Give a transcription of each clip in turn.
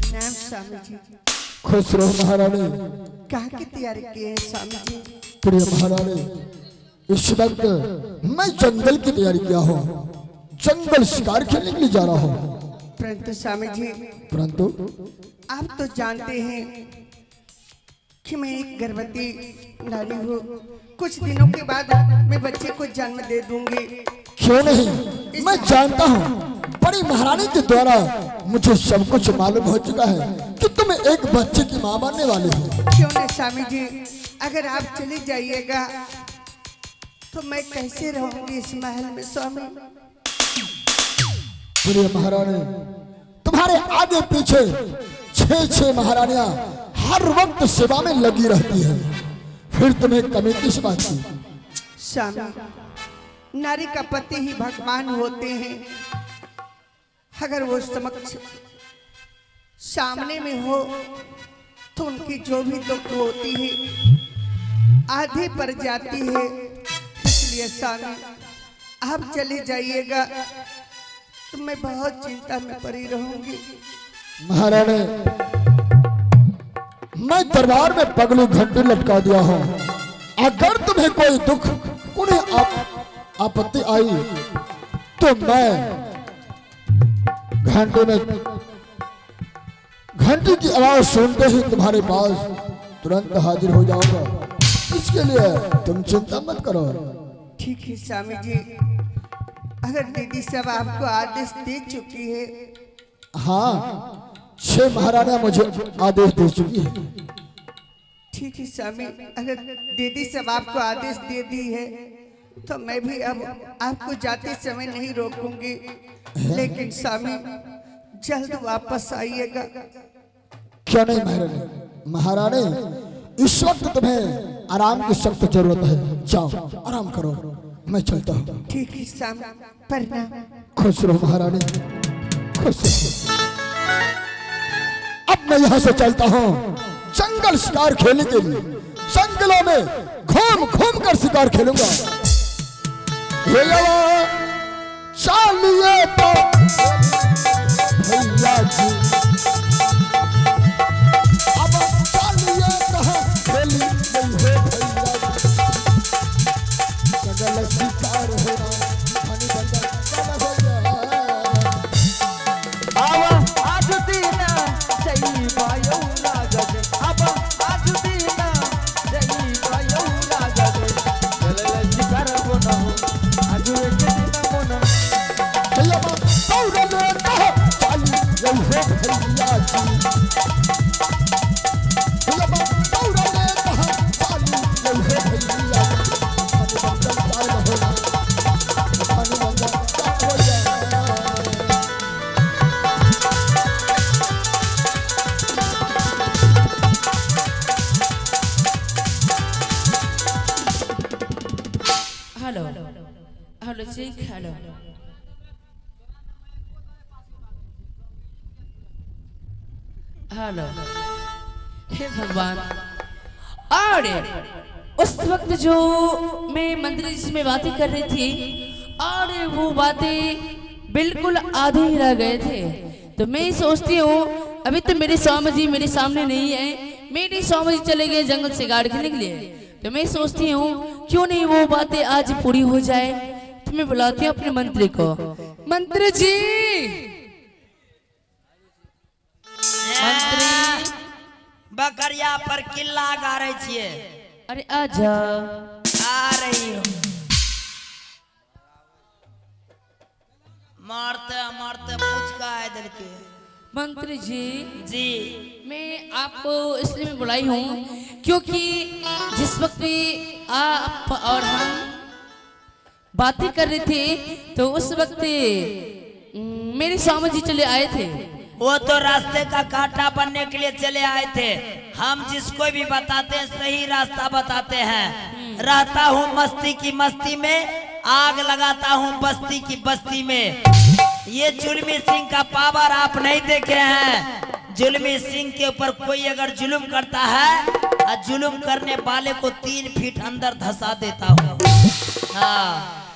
नाम स्वामी जी। खुश रहो महारानी। कहाँ की तैयारी किए हैं स्वामी जी? प्रिय महारानी, इस वक्त मैं जंगल की तैयारी किया हूँ, जंगल शिकार खेलने के लिए जा रहा हूँ। परंतु स्वामी जी, परंतु आप तो जानते हैं कि मैं एक गर्भवती नारी हूँ। कुछ दिनों के बाद मैं बच्चे को जन्म दे दूंगी। क्यों नहीं, मैं जानता हूँ बड़ी महारानी के द्वारा मुझे सब कुछ मालूम हो चुका है कि तुम एक बच्चे की मां बनने वाली हो। क्यों नहीं स्वामी जी, अगर आप चले जाइएगा तो मैं कैसे रहूंगी इस महल में स्वामी? प्रिय महारानी, तुम्हारे आगे पीछे 6 महारानियां हर वक्त सेवा में लगी रहती है, फिर तुम्हें कमी किस बात की? स्वामी, नारी का पति ही भगवान होते हैं। अगर वो समक्ष सामने में हो तो उनकी जो भी दुख होती है आधे पर जाती है। इसलिए स्वामी, आप चले जाइएगा तो मैं बहुत चिंता में पड़ी रहूंगी। महारानी, मैं दरबार में पगलू घंटे लटका दिया हूँ। अगर तुम्हें कोई दुख, कोई आपत्ति आई तो मैं घंटी की आवाज सुनते ही तुम्हारे पास तुरंत हाजिर हो जाऊंगा। इसके लिए तुम चिंता मत करो। ठीक है स्वामी जी, अगर दीदी सब आपको आदेश दे चुकी है। हाँ, 6 महारानियां मुझे आदेश दे चुकी है। ठीक है स्वामी, अगर दीदी सब आपको आदेश दे दी है तो मैं भी अब आपको जाते समय नहीं रोकूंगी। लेकिन स्वामी, जल्द वापस आइएगा। क्यों नहीं महारानी? महारानी, इस वक्त तुम्हें आराम की सख्त जरूरत है। जाओ आराम करो, मैं चलता हूँ। ठीक है स्वामी, प्रणाम। खुश रहो महारानी, खुश रहो। अब मैं यहाँ से चलता हूँ जंगल शिकार खेलने के लिए। जंगलों में घूम घूम कर शिकार खेलूंगा। चलिए तो भैया जी, अब चलिए कहाँ खेली नहीं हो भैया जी। जंगल शिकार हो रहा, पानी बंदर चल हो गया। अब आज दिन जई भयो लागत, अब आज दिन जई भयो लागत। जंगल शिकार हो ना हो, आज एक दिन मोना भैया दौड़ने कहो चाली रही हो भैया जी। भैया दौड़ने कहो चाली रही हो भैया जी। पानी बंदर चाल हो ना, पानी बंदर चाल हो जाए। हेलो हेलो जी, हेलो। हेलो, हे भगवान। और उस वक्त जो मैं मंदिर जिसमें बातें कर रही थी और वो बातें बिल्कुल आधे ही रह गए थे, तो मैं सोचती हूँ अभी तो मेरे स्वामी जी मेरे सामने नहीं है। मेरे स्वामी जी चले गए जंगल से गाड़ खेलने के लिए, तो मैं सोचती हूँ क्यों नहीं वो बातें आज पूरी हो जाए। तो मैं बुलाती हूँ अपने मंत्री को। मंत्री जी, मंत्री। बकरिया पर किल्ला गा रही छिए। अरे आजा। आ रही हो। मारते मारते पूछ का है दिल के। मंत्री जी, जी, मैं आपको इसलिए मैं बुलाई हूँ क्योंकि जिस वक्त भी आप और हम बातें कर रहे थे तो उस वक्त मेरे स्वामी जी चले आए थे। वो तो रास्ते का कांटा बनने के लिए चले आए थे। हम जिसको भी बताते हैं सही रास्ता बताते हैं। रहता हूँ मस्ती की मस्ती में, आग लगाता हूँ बस्ती की बस्ती में। ये जुल्मी सिंह का पावर आप नहीं देखे हैं। जुल्मी सिंह के ऊपर कोई अगर जुल्म करता है, जुल्म करने वाले को 3 फीट अंदर धंसा देता हूँ। हाँ,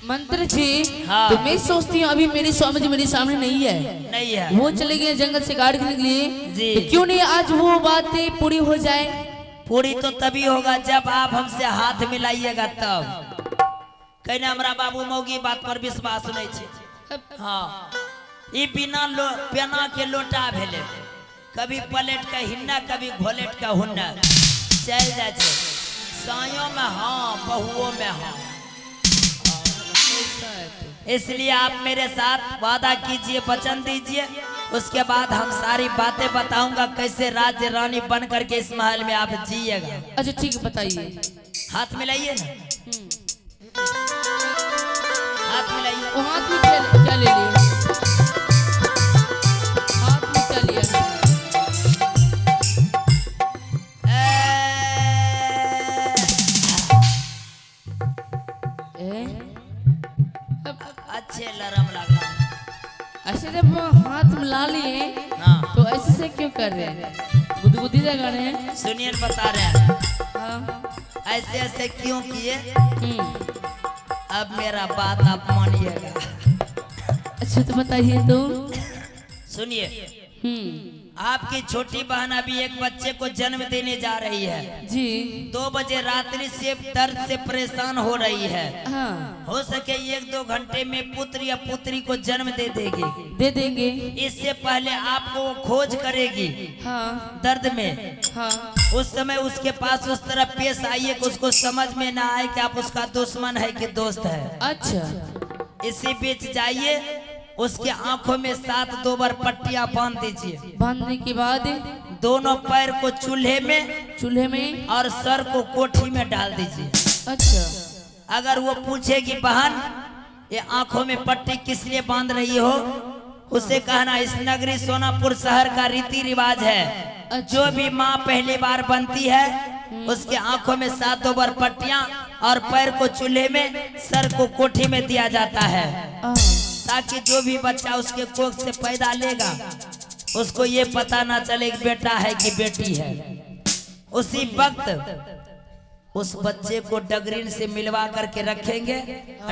मंत्री जी हाँ। तो मैं सोचती हूँ अभी मेरी स्वामी जी मेरे सामने नहीं है, नहीं है। वो चले गए जंगल से गाड़ी के लिए। जी। तो क्यों नहीं आज वो बातें पूरी हो जाए? पूरी तो तभी होगा जब आप हमसे हाथ मिलाइएगा तब। कहने हमरा बाबू मौगी बात पर विश्वास नहीं छे। हाँ, ये बिना के लोटा भेले, कभी पलेट का हिन्ना कभी घोलेट का हुन्ना चल जाए छे। सायों में हाँ, बहुओं में हाँ। इसलिए आप मेरे साथ वादा कीजिए, वचन दीजिए, उसके बाद हम सारी बातें बताऊंगा कैसे राज्य रानी बन करके इस महल में आप जिएगा। अच्छा ठीक है, बताइए। हाथ मिलाइए ना, हाथ मिलाइए। वो हाथ में क्या ले लिया? हाथ में क्या लिया? अच्छे लरम लग रहा है। ऐसे जब हाथ मिला लिए हाँ। तो ऐसे से क्यों कर रहे हैं? बुद्धि लगा रहे हैं? सुनिए बता रहे हैं हाँ। ऐसे ऐसे क्यों किए, हम्म। अब मेरा बात आप मानिएगा। अच्छा तो बताइए तो। सुनिए, हम्म। आपकी छोटी बहन अभी एक बच्चे को जन्म देने जा रही है। जी। 2 बजे रात्रि से दर्द से परेशान हो रही है। हाँ। हो सके 1-2 घंटे में पुत्र या पुत्री को जन्म दे देगी। दे देंगे। इससे पहले आपको वो खोज करेगी हाँ। दर्द में। हाँ। उस समय उसके पास उस तरह पेश आइए कि उसको समझ में ना आए कि आप उसका दुश्मन है कि दोस्त है। अच्छा। इसी बीच जाइए, उसके आंखों में 7 2 बार पट्टियां बांध दीजिए। बांधने के बाद दोनों पैर को चूल्हे में और सर को कोठी में डाल दीजिए। अच्छा। अगर वो पूछेगी बहन ये आंखों में पट्टी किस लिए बांध रही हो, उसे कहना इस नगरी सोनापुर शहर का रीति रिवाज है। जो भी माँ पहली बार बनती है उसके आंखों में 7 2 बार पट्टियां और पैर को चूल्हे में, सर को कोठी में दिया जाता है, ताकि जो भी बच्चा उसके कोख से पैदा लेगा उसको ये पता ना चले कि बेटा है कि बेटी है। उसी वक्त उस बच्चे को डगरीन से मिलवा करके रखेंगे,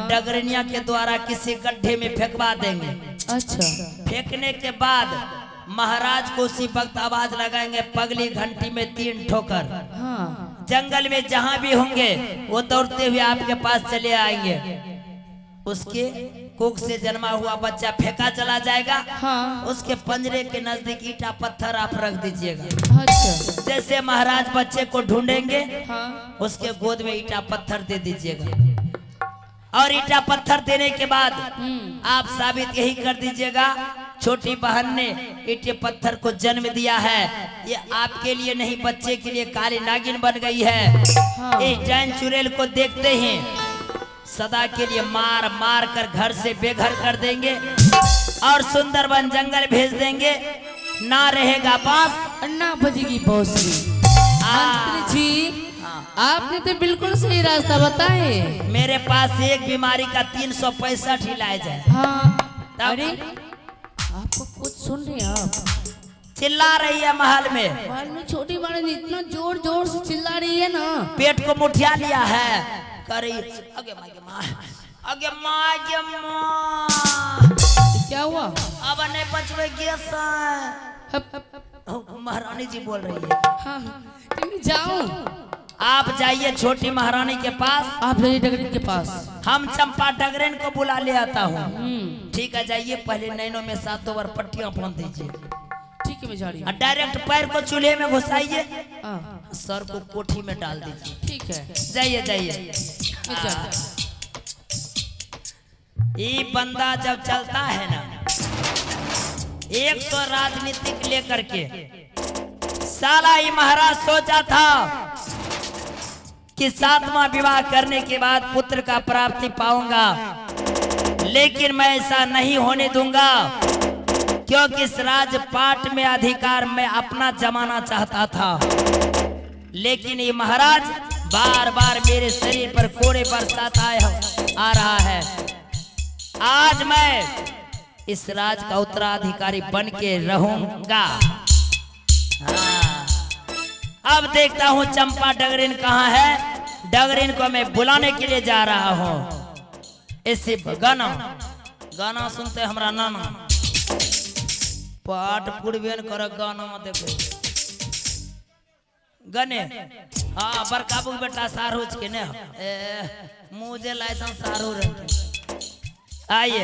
डगरिनिया के द्वारा किसी गड्ढे में फेंकवा देंगे। अच्छा। फेंकने के बाद महाराज को उसी वक्त आवाज लगाएंगे, पगली घंटी में 3 ठोकर। हाँ। जंगल में जहां भी होंगे वो दौड़ते हुए आपके पास चले आएंगे। उसके कोख से जन्मा हुआ बच्चा फेंका चला जाएगा। हाँ। उसके पंजरे के नजदीक ईटा पत्थर आप रख दीजिएगा। अच्छा। जैसे महाराज बच्चे को ढूंढेंगे हाँ। उसके गोद में ईटा पत्थर दे दीजिएगा, और ईटा पत्थर देने के बाद आप साबित यही कर दीजिएगा छोटी बहन ने ईटे पत्थर को जन्म दिया है, ये आपके लिए नहीं बच्चे के लिए काली नागिन बन गई है। हाँ। इस जैन चुड़ैल को देखते ही सदा के लिए मार मार कर घर से बेघर कर देंगे और सुंदरबन जंगल भेज देंगे। ना रहेगा बांस ना बजेगी बांसुरी। मंत्री जी आपने तो बिल्कुल सही रास्ता बताए। मेरे पास एक बीमारी का 365 इलाज है। हाँ। अरे आपको कुछ सुन रहे हैं आप? चिल्ला रही है महल में। महल में छोटी बहन इतना जोर जोर से चिल्ला रही है ना, पेट को मुठिया लिया है। करे आगे माँ, आगे माँ, आगे माँ। क्या हुआ? अब नहीं बचवे गैस महारानी जी बोल रही है। हाँ। मैं जाऊं? आप जाइए छोटी महारानी के पास। आप जाइए डगरीन के पास। हम चंपा डगरेन को बुला ले आता हूँ। ठीक है, जाइए। पहले नैनों में 7 2 बार पट्टियां बांध दीजिए। ठीक है, मैं जा रही हूँ। डायरेक्ट पैर को चूल्हे में घुसाइए, हाँ। सर को कोठी में डाल दीजिए। ठीक है, जाइए जाइए। मैं जा रही हूँ। ये बंदा जब चलता है ना 100 राजनीतिक लेकर के, साला ये महाराज सोचा था कि 7वां विवाह करने के बाद पुत्र का प्राप्ति पाऊंगा, लेकिन मैं ऐसा नहीं होने दूंगा, क्योंकि इस राजपाट में अधिकार मैं अपना जमाना चाहता था। लेकिन ये महाराज बार बार मेरे शरीर पर कोड़े बरसाता आ रहा है। आज मैं इस राज का उत्तराधिकारी बन के रहूंगा। हाँ। अब देखता हूँ चंपा डगरीन कहाँ है। डगरीन को मैं बुलाने के लिए जा रहा हूँ। ऐसे गाना गाना सुनते हमरा नाना पाठ पुरबेन कर गाना में देखो गने हाँ बड़काबू के बेटा सारूज के ने मुझे लाइसेंस सारू रखे आइए